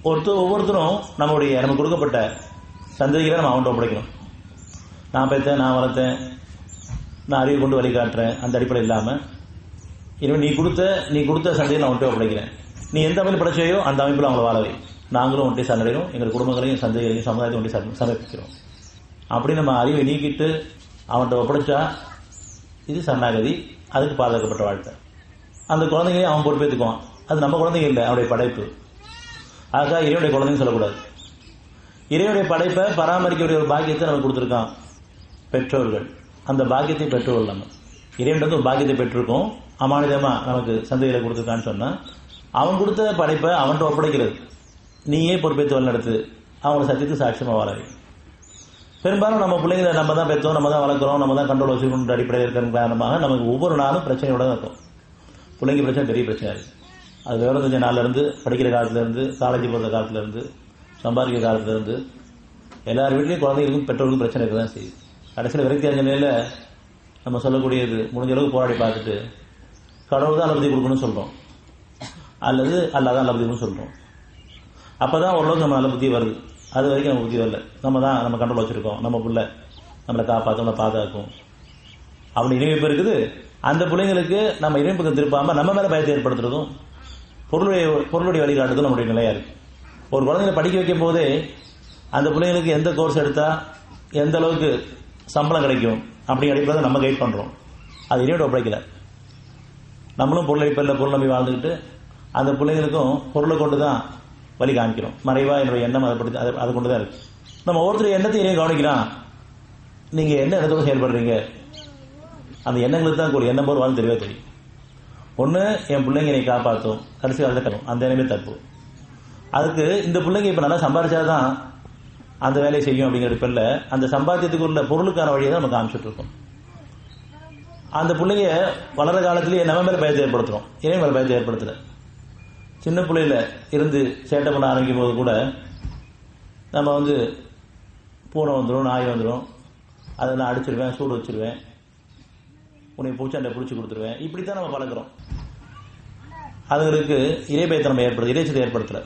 ஒவ்வொருத்தரும் நமக்கு கொடுக்கப்பட்ட சந்ததிகளை நம்ம அவன்கிட்ட ஒப்படைக்கணும். நான் பெற்றேன், நான் வளர்த்தேன், நான் அறிவு கொண்டு வழிகாட்டுறேன், அந்த அடிப்படை இல்லாமல் இனிமேல் நீ கொடுத்த சந்தையை நான் ஒன்றை ஒப்படைக்கிறேன். நீ எந்த அமைப்பில் படைச்சையோ அந்த அமைப்பில் அவங்களை வாழவை. நாங்களும் ஒன்றை சரணடைகிறோம், எங்கள் குடும்பங்களையும் சந்தைகளையும் சமுதாயத்தை ஒன்றை சமர்ப்பிக்கிறோம். அப்படி நம்ம அறிவை நீக்கிட்டு அவன்கிட்ட ஒப்படைச்சா இது சரணாகதி, அதுக்கு பாதுகாக்கப்பட்ட வாழ்க்கை. அந்த குழந்தைங்களையும் அவன் பொறுப்பேற்றுக்குவான். அது நம்ம குழந்தைங்க இல்லை, அவனுடைய படைப்பு. அதுக்காக இறைவனுடைய குழந்தைன்னு சொல்லக்கூடாது. இறைவனுடைய படைப்பை பராமரிக்கக்கூடிய ஒரு பாக்கியத்தை நமக்கு கொடுத்துருக்கான் பெற்றோர்கள். அந்த பாக்கியத்தை பெற்றோர்கள் நம்ம இறைவன் ஒரு பாக்கியத்தை பெற்றிருக்கோம், அமானிதமா நமக்கு சந்தைகளை கொடுத்துருக்கான்னு சொன்னா அவன் கொடுத்த படைப்பை அவன்கிட்ட ஒப்படைக்கிறது. நீயே பொறுப்பேற்று வழிநடத்து, அவங்கள சத்தியத்துக்கு சாட்சியமா வாழவை. பெரும்பாலும் நம்ம பிள்ளைங்களை நம்ம தான் பெற்றோம், நம்ம தான் வளர்க்குறோம், நம்ம தான் கண்ட்ரோல் வச்சுக்கணும் அடிப்படையில் இருக்கிற காரணமாக நமக்கு ஒவ்வொரு நாளும் பிரச்சனையோட தான் இருக்கும். பிள்ளைங்க பிரச்சனை பெரிய பிரச்சனை இருக்கு. அது விவரம் தெரிஞ்ச நாள்ல இருந்து, படிக்கிற காலத்துல இருந்து, காலேஜ் போகிற காலத்துல இருந்து, சம்பாதிக்கிற காலத்துல இருந்து எல்லார் வீட்லயும் குழந்தைகளுக்கும் பெற்றோருக்கும் பிரச்சனை இருக்கதான் செய்யுது. கடைசியில் விரக்தி அடைஞ்ச நிலையில நம்ம சொல்லக்கூடியது முடிஞ்ச அளவுக்கு போராடி பார்த்துட்டு கடவுள் தான் அல்லபதி கொடுக்கணும்னு சொல்றோம், அல்லது அல்லாதான் அல்லபதி கொடுக்கணும்னு சொல்றோம். அப்பதான் ஓரளவுக்கு நம்ம நல்ல புத்தி வருது. அது வரைக்கும் நம்ம புத்தி வரல. நம்ம கண்ட்ரோல் வச்சிருக்கோம், நம்ம புள்ள நம்மளை காப்பாற்றும், நம்மளை பாதுகாக்கும் அப்படி இணைப்பு இருக்குது. அந்த பிள்ளைங்களுக்கு நம்ம இணைப்புக்கு திருப்பாம நம்ம மேல பயத்தை ஏற்படுத்துறதும் பொருளுடைய வழிகாட்டுறதும் நம்முடைய நிலையா இருக்கு. ஒரு குழந்தைகளை படிக்க வைக்கும் போதே அந்த பிள்ளைங்களுக்கு எந்த கோர்ஸ் எடுத்தா எந்த அளவுக்கு சம்பளம் கிடைக்கும் அப்படிங்கிற அடிப்படையில் நம்ம கைட் பண்றோம். அது இறைவனோட ஒப்படைக்கல. நம்மளும் பொருள் நம்பி வாழ்ந்துக்கிட்டு அந்த பிள்ளைங்களுக்கும் பொருளை கொண்டுதான் வழி காமிக்கிறோம். மறைவா என்னுடைய எண்ணம் அதை கொண்டுதான் இருக்கு. நம்ம ஒவ்வொருத்தர் எண்ணத்தை இறைவன் கவனிக்கலாம். நீங்க என்ன எண்ணத்தோட செயல்படுறீங்க, அந்த எண்ணங்களுக்கு தான் ஒரு எண்ணம் போர் வாழ்ந்து தெரியவே தெரியும். ஒண்ணு என் பிள்ளைங்க என்னை காப்பாற்றும், கடைசி காலத்தை அந்த எண்ணமே தப்பு. அதுக்கு இந்த பிள்ளைங்க இப்ப நல்லா சம்பாதிச்சாதான் அந்த வேலையை செய்யும் அப்படிங்கிற பேர்ல அந்த சம்பாத்தியத்துக்கு உள்ள பொருளுக்கான வழியை தான் நம்ம காமிச்சிட்டு இருக்கோம். அந்த பிள்ளைங்க வளர காலத்திலேயே நம்ம மேல பயத்தை ஏற்படுத்துறோம், இறைவன் மேல பயத்தை ஏற்படுத்துற. சின்ன பிள்ளையில இருந்து சேட்டை பண்ண ஆரம்பிக்கும் போது கூட நம்ம பூனை வந்துடும், நாய் வந்துடும், அதெல்லாம் அடிச்சிருவேன், சூடு வச்சிருவேன், உன்னை பூச்சாண்டை பிடிச்சி கொடுத்துருவேன், இப்படித்தான் நம்ம பழக்கிறோம். அதுங்களுக்கு இறைபயத்தை நம்ம இறைச்சத்தை ஏற்படுத்தல.